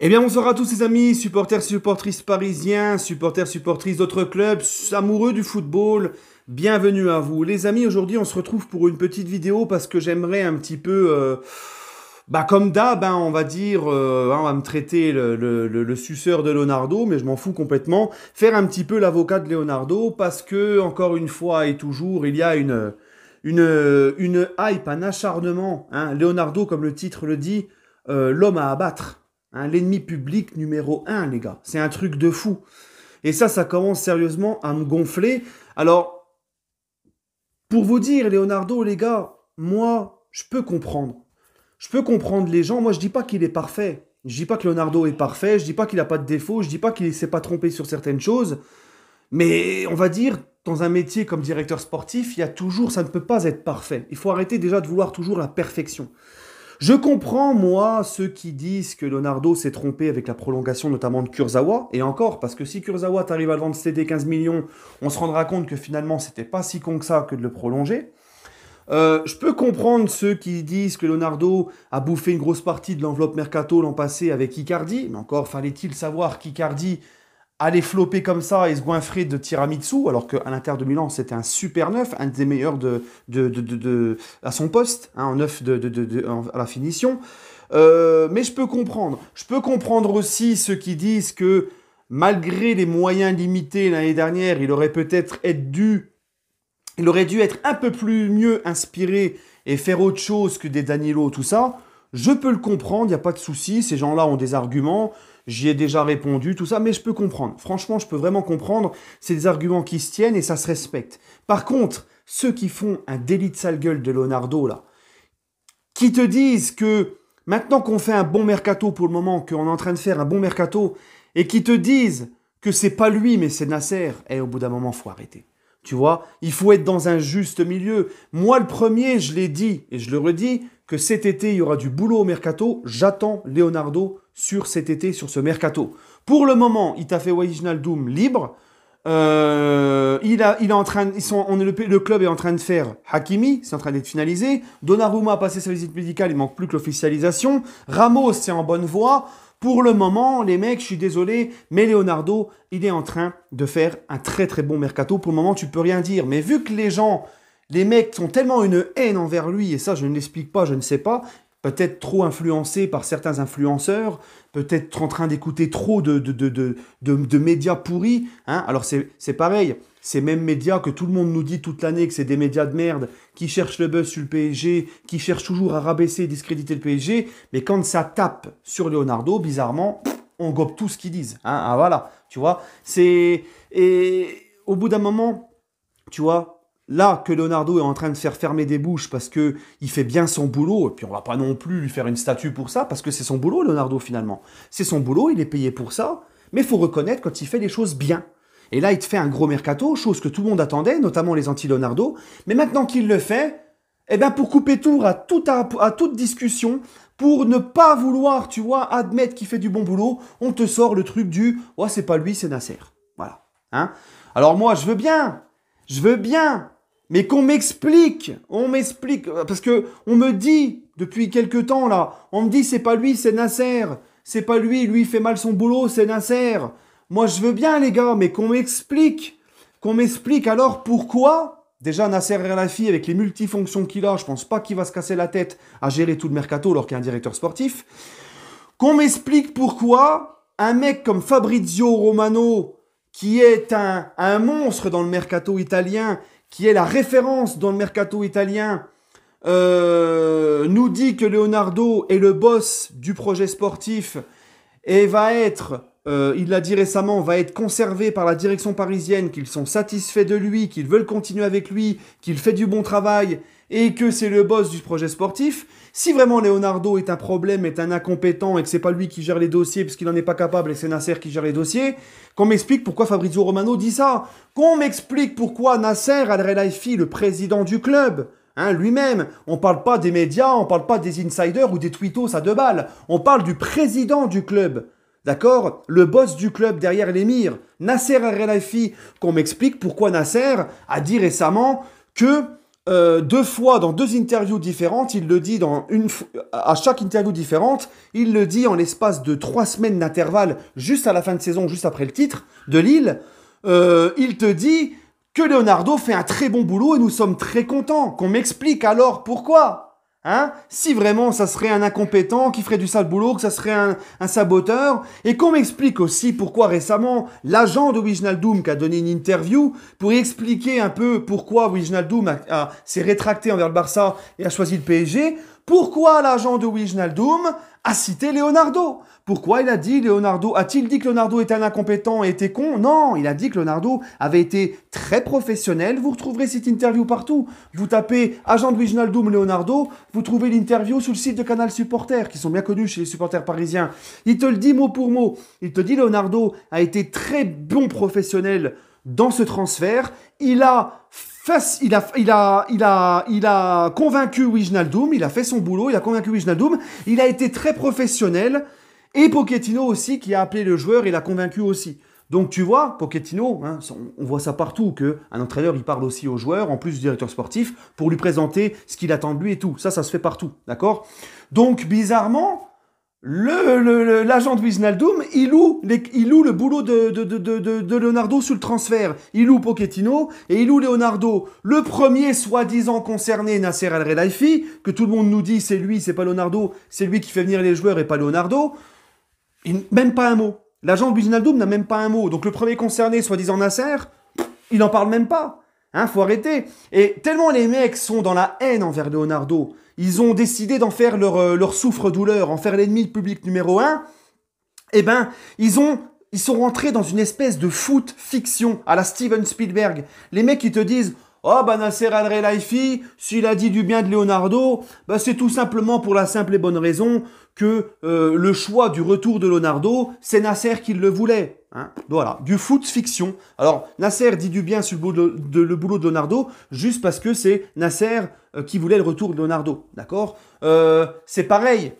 Eh bien, bonsoir à tous les amis, supporters, supportrices parisiens, supporters, supportrices d'autres clubs, amoureux du football. Bienvenue à vous. Les amis, aujourd'hui, on se retrouve pour une petite vidéo parce que j'aimerais un petit peu, comme d'hab, on va dire, on va me traiter le suceur de Leonardo, mais je m'en fous complètement. Faire un petit peu l'avocat de Leonardo parce que, encore une fois et toujours, il y a une hype, un acharnement. Leonardo, comme le titre le dit, l'homme à abattre. L'ennemi public numéro 1, les gars. C'est un truc de fou. Et ça commence sérieusement à me gonfler. Alors, pour vous dire, Leonardo, les gars, moi, je peux comprendre. Je peux comprendre les gens. Moi, je dis pas qu'il est parfait. Je dis pas que Leonardo est parfait. Je dis pas qu'il a pas de défauts. Je dis pas qu'il ne s'est pas trompé sur certaines choses. Mais on va dire, dans un métier comme directeur sportif, il y a toujours, ça ne peut pas être parfait. Il faut arrêter déjà de vouloir toujours la perfection. Je comprends, moi, ceux qui disent que Leonardo s'est trompé avec la prolongation notamment de Kurzawa, et encore, parce que si Kurzawa t'arrive à le vendre cet été 15 millions, on se rendra compte que finalement, c'était pas si con que ça que de le prolonger. Je peux comprendre ceux qui disent que Leonardo a bouffé une grosse partie de l'enveloppe Mercato l'an passé avec Icardi, mais encore, fallait-il savoir qu'Icardi allait flopper comme ça et se goinfrer de tiramisu, alors qu'à l'Inter de Milan, c'était un super neuf, un des meilleurs à son poste, en neuf à la finition. Mais je peux comprendre. Je peux comprendre aussi ceux qui disent que malgré les moyens limités l'année dernière, il aurait dû être un peu plus mieux inspiré et faire autre chose que des Danilo, tout ça. Je peux le comprendre, il n'y a pas de souci, ces gens-là ont des arguments, j'y ai déjà répondu, tout ça, mais je peux comprendre. Franchement, je peux vraiment comprendre, c'est des arguments qui se tiennent et ça se respecte. Par contre, ceux qui font un délit de sale gueule de Leonardo, là, qui te disent que maintenant qu'on fait un bon mercato pour le moment, qu'on est en train de faire un bon mercato, et qui te disent que c'est pas lui, mais c'est Nasser, et au bout d'un moment, faut arrêter. Tu vois, il faut être dans un juste milieu. Moi, le premier, je l'ai dit, et je le redis, que cet été, il y aura du boulot au mercato. J'attends Leonardo sur cet été, sur ce mercato. Pour le moment, il t'a fait Wijnaldum libre. Le club est en train de faire Hakimi, c'est en train d'être finalisé. Donnarumma a passé sa visite médicale, il manque plus que l'officialisation. Ramos, c'est en bonne voie. Pour le moment, les mecs, je suis désolé, mais Leonardo, il est en train de faire un très très bon mercato. Pour le moment, tu peux rien dire. Mais vu que les mecs sont tellement une haine envers lui, et ça, je ne l'explique pas, je ne sais pas, peut-être trop influencés par certains influenceurs, peut-être en train d'écouter trop de médias pourris. Alors c'est pareil, ces mêmes médias que tout le monde nous dit toute l'année que c'est des médias de merde, qui cherchent le buzz sur le PSG, qui cherchent toujours à rabaisser et discréditer le PSG, mais quand ça tape sur Leonardo, bizarrement, on gobe tout ce qu'ils disent. Voilà, tu vois. Et au bout d'un moment, tu vois, là que Leonardo est en train de faire fermer des bouches parce qu'il fait bien son boulot, et puis on va pas non plus lui faire une statue pour ça, parce que c'est son boulot, Leonardo, finalement. C'est son boulot, il est payé pour ça, mais il faut reconnaître quand il fait les choses bien. Et là, il te fait un gros mercato, chose que tout le monde attendait, notamment les anti-Leonardo, mais maintenant qu'il le fait, pour couper tour à toute discussion, pour ne pas vouloir, tu vois, admettre qu'il fait du bon boulot, on te sort le truc du « ouais, c'est pas lui, c'est Nasser ». Voilà. Alors moi, je veux bien, mais qu'on m'explique, parce que on me dit, depuis quelques temps là, on me dit c'est pas lui, c'est Nasser, c'est pas lui, lui il fait mal son boulot, c'est Nasser. Moi je veux bien les gars, mais qu'on m'explique alors pourquoi, déjà Nasser El-Khelaifi avec les multifonctions qu'il a, je pense pas qu'il va se casser la tête à gérer tout le mercato alors qu'il y a un directeur sportif, qu'on m'explique pourquoi un mec comme Fabrizio Romano, qui est un monstre dans le mercato italien, qui est la référence dans le mercato italien, nous dit que Leonardo est le boss du projet sportif et va être, il l'a dit récemment, va être conservé par la direction parisienne, qu'ils sont satisfaits de lui, qu'ils veulent continuer avec lui, qu'il fait du bon travail et que c'est le boss du projet sportif. Si vraiment Leonardo est un problème, est un incompétent et que c'est pas lui qui gère les dossiers parce qu'il n'en est pas capable et c'est Nasser qui gère les dossiers, qu'on m'explique pourquoi Fabrizio Romano dit ça. Qu'on m'explique pourquoi Nasser Al-Khelaifi, le président du club, lui-même, on parle pas des médias, on parle pas des insiders ou des tweetos à 2 balles, on parle du président du club. D'accord? Le boss du club derrière l'émir, Nasser Al-Khelaifi, qu'on m'explique pourquoi Nasser a dit récemment que deux fois dans deux interviews différentes, il le dit à chaque interview différente, il le dit en l'espace de 3 semaines d'intervalle, juste à la fin de saison, juste après le titre de Lille, il te dit que Leonardo fait un très bon boulot et nous sommes très contents. Qu'on m'explique alors pourquoi. Hein, si vraiment ça serait un incompétent qui ferait du sale boulot, que ça serait un saboteur, et qu'on m'explique aussi pourquoi récemment l'agent de Wijnaldum qui a donné une interview pour expliquer un peu pourquoi Wijnaldum s'est rétracté envers le Barça et a choisi le PSG, pourquoi l'agent de Wijnaldum a cité Leonardo. Pourquoi il a dit Leonardo? A-t-il dit que Leonardo était un incompétent et était con? Non, il a dit que Leonardo avait été très professionnel. Vous retrouverez cette interview partout. Vous tapez agent de Wijnaldum Leonardo, vous trouvez l'interview sur le site de Canal Supporters, qui sont bien connus chez les supporters parisiens. Il te le dit mot pour mot. Il te dit Leonardo a été très bon professionnel dans ce transfert. Il a convaincu Wijnaldum, il a fait son boulot, il a convaincu Wijnaldum, il a été très professionnel, et Pochettino aussi qui a appelé le joueur, il a convaincu aussi. Donc tu vois, Pochettino, hein, on voit ça partout, qu'un entraîneur il parle aussi aux joueurs, en plus du directeur sportif, pour lui présenter ce qu'il attend de lui et tout. Ça se fait partout, d'accord? Donc bizarrement, l'agent de Wijnaldum, il loue le boulot de Leonardo sur le transfert. Il loue Pochettino et il loue Leonardo. Le premier soi-disant concerné, Nasser El-Khelaifi, que tout le monde nous dit c'est lui, c'est pas Leonardo, c'est lui qui fait venir les joueurs et pas Leonardo, même pas un mot. L'agent de Wijnaldum n'a même pas un mot. Donc le premier concerné, soi-disant Nasser, il n'en parle même pas. Hein, faut arrêter. Et tellement les mecs sont dans la haine envers Leonardo, ils ont décidé d'en faire leur souffre-douleur, en faire l'ennemi public numéro 1, eh ben, ils sont rentrés dans une espèce de foot fiction à la Steven Spielberg. Les mecs qui te disent « Oh, bah Nasser Al-Khelaifi, s'il a dit du bien de Leonardo, bah c'est tout simplement pour la simple et bonne raison que le choix du retour de Leonardo, c'est Nasser qui le voulait. » Hein, voilà, du foot fiction. Alors, Nasser dit du bien sur le boulot de Leonardo, juste parce que c'est Nasser qui voulait le retour de Leonardo. D'accord, c'est pareil.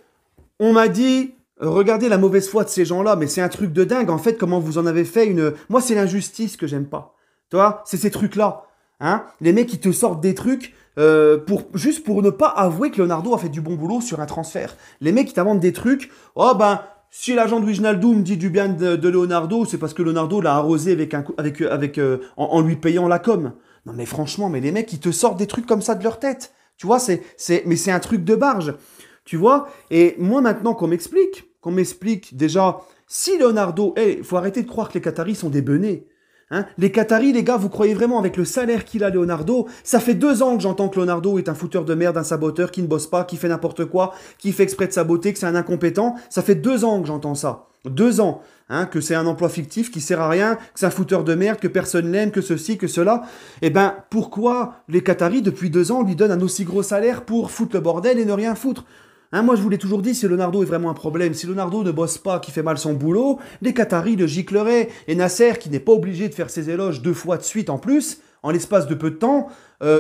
On m'a dit, regardez la mauvaise foi de ces gens-là, mais c'est un truc de dingue. En fait, comment vous en avez fait une... Moi, c'est l'injustice que j'aime pas. Tu vois, c'est ces trucs-là. Hein, les mecs qui te sortent des trucs juste pour ne pas avouer que Leonardo a fait du bon boulot sur un transfert. Les mecs qui t'inventent des trucs, oh ben... Si l'agent de Wijnaldum dit du bien de Leonardo, c'est parce que Leonardo l'a arrosé en lui payant la com. Non mais franchement, mais les mecs, ils te sortent des trucs comme ça de leur tête. Tu vois, mais c'est un truc de barge. Tu vois. Et moi maintenant qu'on m'explique déjà, si Leonardo, faut arrêter de croire que les Qataris sont des benets. Hein, les Qataris, les gars, vous croyez vraiment avec le salaire qu'il a, Leonardo? Ça fait 2 ans que j'entends que Leonardo est un fouteur de merde, un saboteur, qui ne bosse pas, qui fait n'importe quoi, qui fait exprès de saboter, que c'est un incompétent. Ça fait 2 ans que j'entends ça. 2 ans. Hein, que c'est un emploi fictif qui sert à rien, que c'est un fouteur de merde, que personne l'aime, que ceci, que cela. Eh ben, pourquoi les Qataris, depuis 2 ans, lui donnent un aussi gros salaire pour foutre le bordel et ne rien foutre? Hein, moi, je vous l'ai toujours dit, si Leonardo est vraiment un problème, si Leonardo ne bosse pas, qui fait mal son boulot, les Qataris le gicleraient. Et Nasser, qui n'est pas obligé de faire ses éloges 2 fois de suite en plus, en l'espace de peu de temps,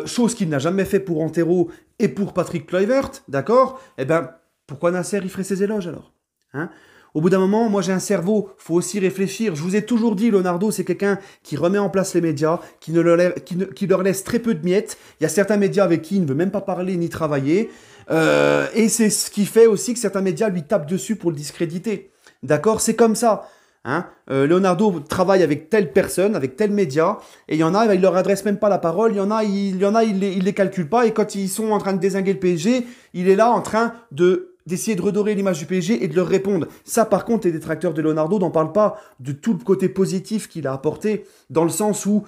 chose qu'il n'a jamais fait pour Antero et pour Patrick Kluivert, d'accord? Eh ben, pourquoi Nasser, il ferait ses éloges alors? Hein? Au bout d'un moment, moi j'ai un cerveau, faut aussi réfléchir. Je vous ai toujours dit, Leonardo, c'est quelqu'un qui remet en place les médias, qui leur laisse très peu de miettes. Il y a certains médias avec qui il ne veut même pas parler ni travailler. Et c'est ce qui fait aussi que certains médias lui tapent dessus pour le discréditer. D'accord? C'est comme ça. Hein, Leonardo travaille avec telle personne, avec tel média, et il y en a, il leur adresse même pas la parole, il les calcule pas, et quand ils sont en train de dézinguer le PSG, il est là en train d'essayer de redorer l'image du PSG et de leur répondre. Ça, par contre, les détracteurs de Leonardo n'en parlent pas de tout le côté positif qu'il a apporté, dans le sens où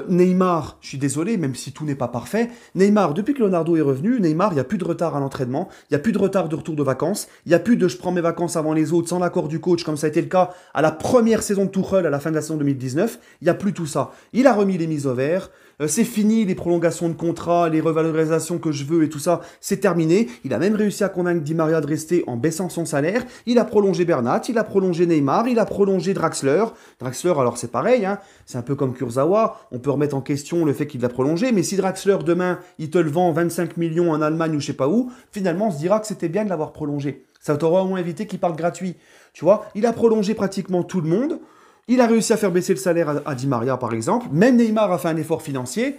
Neymar, je suis désolé, même si tout n'est pas parfait, Neymar, depuis que Leonardo est revenu, Neymar, il n'y a plus de retard à l'entraînement, il n'y a plus de retard de retour de vacances, il n'y a plus de je prends mes vacances avant les autres sans l'accord du coach, comme ça a été le cas à la première saison de Tuchel, à la fin de la saison 2019, il n'y a plus tout ça. Il a remis les mises au vert, c'est fini les prolongations de contrat, les revalorisations que je veux et tout ça, c'est terminé. Il a même réussi à convaincre Di Maria de rester en baissant son salaire. Il a prolongé Bernat, il a prolongé Neymar, il a prolongé Draxler. Draxler, alors c'est pareil, hein, c'est un peu comme Kurzawa, on peut remettre en question le fait qu'il l'a prolongé, mais si Draxler demain, il te le vend 25 millions en Allemagne ou je sais pas où, finalement on se dira que c'était bien de l'avoir prolongé. Ça t'aura au moins évité qu'il parte gratuit. Tu vois, il a prolongé pratiquement tout le monde. Il a réussi à faire baisser le salaire à Di Maria, par exemple. Même Neymar a fait un effort financier.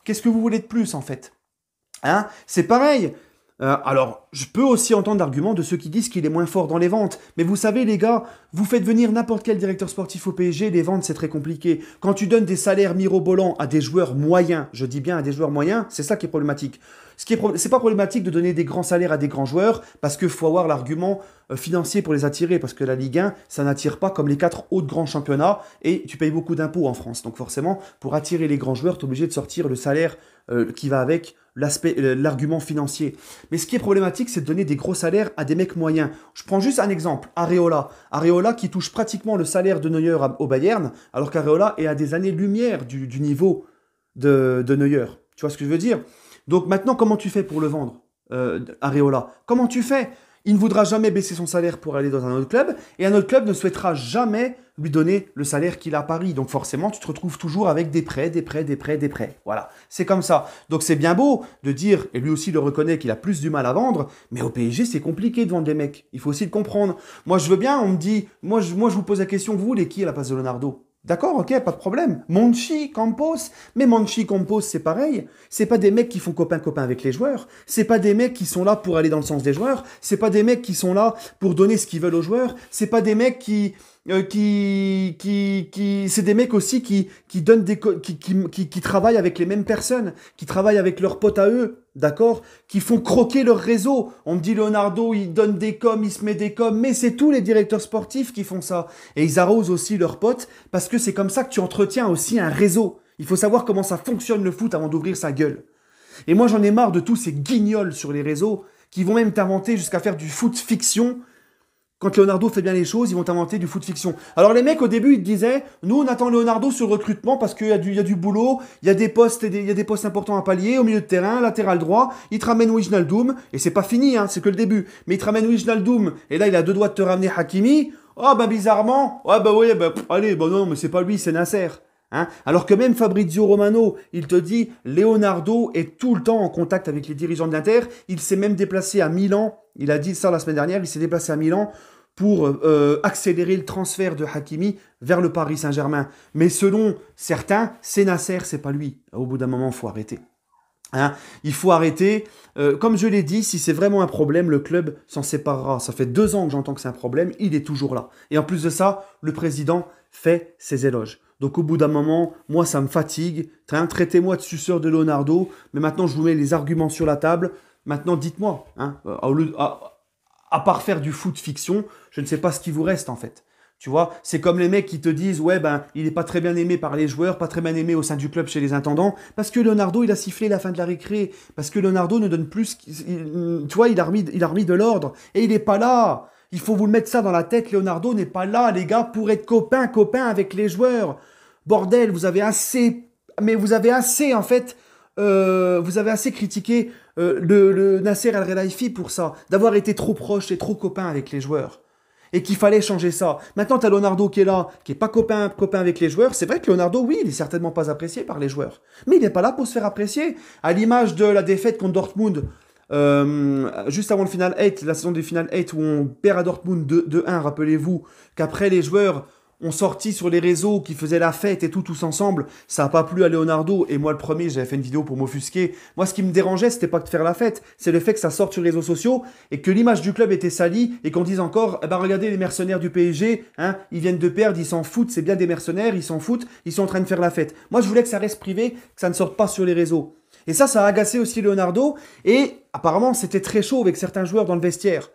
Qu'est-ce que vous voulez de plus, en fait? Hein? C'est pareil. Alors, je peux aussi entendre l'argument de ceux qui disent qu'il est moins fort dans les ventes. Mais vous savez, les gars, vous faites venir n'importe quel directeur sportif au PSG, les ventes, c'est très compliqué. Quand tu donnes des salaires mirobolants à des joueurs moyens, je dis bien à des joueurs moyens, c'est ça qui est problématique. C'est pas problématique de donner des grands salaires à des grands joueurs, parce qu'il faut avoir l'argument financier pour les attirer, parce que la Ligue 1, ça n'attire pas comme les 4 autres grands championnats, et tu payes beaucoup d'impôts en France. Donc forcément, pour attirer les grands joueurs, tu es obligé de sortir le salaire qui va avec l'argument financier. Mais ce qui est problématique, c'est de donner des gros salaires à des mecs moyens. Je prends juste un exemple, Areola. Areola qui touche pratiquement le salaire de Neuer au Bayern, alors qu'Areola est à des années-lumière du niveau de Neuer. Tu vois ce que je veux dire? Donc maintenant, comment tu fais pour le vendre, Areola? Comment tu fais? Il ne voudra jamais baisser son salaire pour aller dans un autre club, et un autre club ne souhaitera jamais lui donner le salaire qu'il a à Paris. Donc forcément, tu te retrouves toujours avec des prêts, des prêts, des prêts, des prêts. Voilà, c'est comme ça. Donc c'est bien beau de dire, et lui aussi le reconnaît, qu'il a plus du mal à vendre, mais au PSG, c'est compliqué de vendre des mecs. Il faut aussi le comprendre. Moi, je veux bien, on me dit, moi je vous pose la question, vous, les qui à la place de Leonardo? D'accord, ok, pas de problème. Monchi, Campos, mais Monchi, Campos, c'est pareil. C'est pas des mecs qui font copain-copain avec les joueurs. C'est pas des mecs qui sont là pour aller dans le sens des joueurs. C'est pas des mecs qui sont là pour donner ce qu'ils veulent aux joueurs. C'est pas des mecs c'est des mecs aussi qui donnent qui travaillent avec les mêmes personnes, qui travaillent avec leurs potes à eux, d'accord, qui font croquer leur réseau. On me dit Leonardo, il donne des coms, il se met des coms, mais c'est tous les directeurs sportifs qui font ça. Et ils arrosent aussi leurs potes, parce que c'est comme ça que tu entretiens aussi un réseau. Il faut savoir comment ça fonctionne le foot avant d'ouvrir sa gueule. Et moi j'en ai marre de tous ces guignols sur les réseaux, qui vont même t'inventer jusqu'à faire du foot fiction. Quand Leonardo fait bien les choses, ils vont inventer du foot fiction. Alors les mecs, au début, ils te disaient, nous, on attend Leonardo sur le recrutement parce qu'il y a du boulot, il y a des postes importants à pallier, au milieu de terrain, latéral droit, il te ramène Wijnaldum, et c'est pas fini, hein, c'est que le début. Mais il te ramène Wijnaldum, et là, il a 2 doigts de te ramener Hakimi. Oh, bah bizarrement, allez, non, mais c'est pas lui, c'est Nasser. Hein, alors que même Fabrizio Romano, il te dit, Leonardo est tout le temps en contact avec les dirigeants de l'Inter. Il s'est même déplacé à Milan. Il a dit ça la semaine dernière. Il s'est déplacé à Milan pour accélérer le transfert de Hakimi vers le Paris Saint-Germain. Mais selon certains, c'est Nasser, c'est pas lui. Au bout d'un moment, il faut arrêter. Hein, il faut arrêter. Comme je l'ai dit, si c'est vraiment un problème, le club s'en séparera. Ça fait 2 ans que j'entends que c'est un problème. Il est toujours là. Et en plus de ça, le président fait ses éloges. Donc au bout d'un moment, moi ça me fatigue. Traitez-moi de suceur de Leonardo, mais maintenant je vous mets les arguments sur la table. Maintenant dites-moi, hein, à part faire du foot fiction, je ne sais pas ce qui vous reste en fait. Tu vois, c'est comme les mecs qui te disent, ouais, ben, il n'est pas très bien aimé par les joueurs, pas très bien aimé au sein du club chez les intendants, parce que Leonardo, il a sifflé la fin de la récré, parce que Leonardo ne donne plus, tu vois, il a remis de l'ordre, et il n'est pas là. Il faut vous mettre ça dans la tête, Leonardo n'est pas là, les gars, pour être copain avec les joueurs. Bordel, vous avez assez en fait, vous avez assez critiqué le Nasser El Khelaifi pour ça, d'avoir été trop proche et trop copain avec les joueurs. Et qu'il fallait changer ça. Maintenant, tu as Leonardo qui est là, qui n'est pas copain avec les joueurs. C'est vrai que Leonardo, oui, il n'est certainement pas apprécié par les joueurs. Mais il n'est pas là pour se faire apprécier. À l'image de la défaite contre Dortmund, juste avant le Final 8, la saison du Final 8 où on perd à Dortmund 2-1, rappelez-vous qu'après les joueurs ont sorti sur les réseaux qui faisaient la fête et tout, tous ensemble, ça n'a pas plu à Leonardo, et moi le premier, j'avais fait une vidéo pour m'offusquer. Moi ce qui me dérangeait, c'était pas de faire la fête, c'est le fait que ça sorte sur les réseaux sociaux, et que l'image du club était salie, et qu'on dise encore, eh ben regardez les mercenaires du PSG, hein, ils viennent de perdre, ils s'en foutent, c'est bien des mercenaires, ils s'en foutent, ils sont en train de faire la fête. Moi je voulais que ça reste privé, que ça ne sorte pas sur les réseaux. Et ça a agacé aussi Leonardo, et apparemment c'était très chaud avec certains joueurs dans le vestiaire.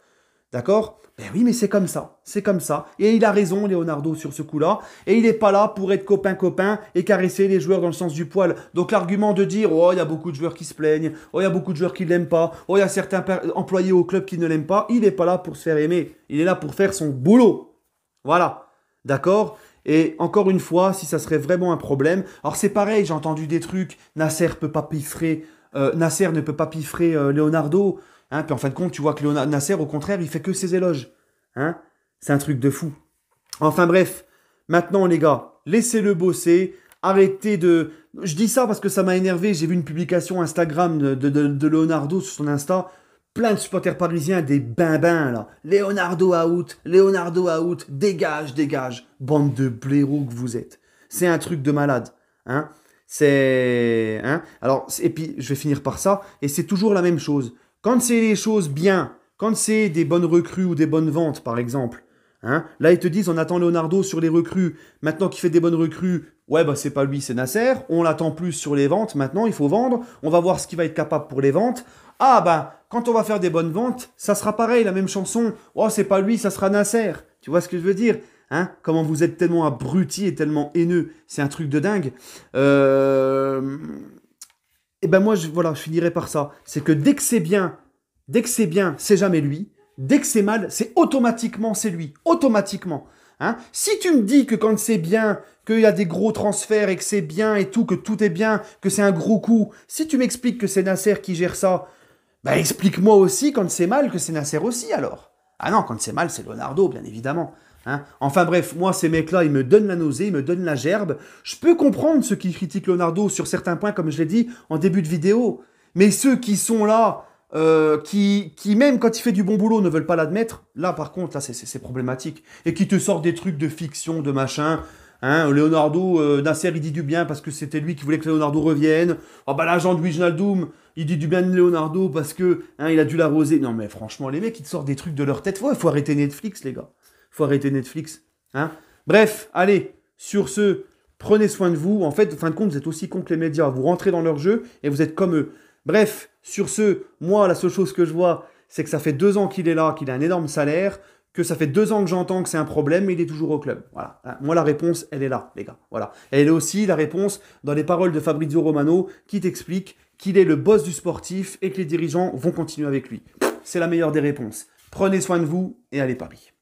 D'accord? Ben oui, mais c'est comme ça. C'est comme ça. Et il a raison, Leonardo, sur ce coup-là. Et il n'est pas là pour être copain-copain et caresser les joueurs dans le sens du poil. Donc l'argument de dire, oh, il y a beaucoup de joueurs qui se plaignent, oh, il y a beaucoup de joueurs qui ne l'aiment pas, oh, il y a certains employés au club qui ne l'aiment pas, il n'est pas là pour se faire aimer. Il est là pour faire son boulot. Voilà. D'accord? Et encore une fois, si ça serait vraiment un problème, alors c'est pareil, j'ai entendu des trucs, Nasser ne peut pas piffrer Leonardo. Hein, puis en fin de compte, tu vois que Nasser, au contraire, il fait que ses éloges. Hein, c'est un truc de fou. Enfin bref, maintenant les gars, laissez-le bosser. Arrêtez de... Je dis ça parce que ça m'a énervé. J'ai vu une publication Instagram de Leonardo sur son Insta. Plein de supporters parisiens, des bimbins là. Leonardo out, dégage. Bande de blaireaux que vous êtes. C'est un truc de malade. Hein. C'est... Hein? Alors, et puis, je vais finir par ça, et c'est toujours la même chose. Quand c'est les choses bien, quand c'est des bonnes recrues ou des bonnes ventes, par exemple, hein, là, ils te disent, on attend Leonardo sur les recrues, maintenant qu'il fait des bonnes recrues, ouais, bah c'est pas lui, c'est Nasser, on l'attend plus sur les ventes, maintenant, il faut vendre, on va voir ce qu'il va être capable pour les ventes. Ah, bah, quand on va faire des bonnes ventes, ça sera pareil, la même chanson, oh, c'est pas lui, ça sera Nasser. Tu vois ce que je veux dire? Hein, comment vous êtes tellement abrutis et tellement haineux, c'est un truc de dingue. Et ben moi, voilà, je finirai par ça. C'est que dès que c'est bien, c'est jamais lui. Dès que c'est mal, c'est automatiquement, c'est lui. Automatiquement. Hein, si tu me dis que quand c'est bien, qu'il y a des gros transferts et que c'est bien et tout, que tout est bien, que c'est un gros coup, si tu m'expliques que c'est Nasser qui gère ça, bah explique-moi aussi quand c'est mal que c'est Nasser aussi alors. Ah non, quand c'est mal, c'est Leonardo, bien évidemment. Hein, enfin bref, moi, ces mecs-là, ils me donnent la nausée, ils me donnent la gerbe. Je peux comprendre ceux qui critiquent Leonardo sur certains points, comme je l'ai dit en début de vidéo. Mais ceux qui sont là, qui même quand il fait du bon boulot, ne veulent pas l'admettre, là, par contre, là, c'est problématique. Et qui te sortent des trucs de fiction, de machin. Hein, Leonardo, Nasser, il dit du bien parce que c'était lui qui voulait que Leonardo revienne. Oh bah l'agent de Wijnaldum, il dit du bien de Leonardo parce que hein, il a dû l'arroser. Non mais franchement, les mecs, ils te sortent des trucs de leur tête. Ouais, faut arrêter Netflix, les gars. Faut arrêter Netflix. Hein. Bref, allez, sur ce, prenez soin de vous. En fait, en fin de compte, vous êtes aussi con que les médias. Vous rentrez dans leur jeu et vous êtes comme eux. Bref, sur ce, moi, la seule chose que je vois, c'est que ça fait 2 ans qu'il est là, qu'il a un énorme salaire, que ça fait 2 ans que j'entends que c'est un problème, mais il est toujours au club. Voilà. Moi, la réponse, elle est là, les gars. Voilà. Et elle est aussi la réponse dans les paroles de Fabrizio Romano, qui t'explique qu'il est le boss du sportif et que les dirigeants vont continuer avec lui. C'est la meilleure des réponses. Prenez soin de vous et allez Paris.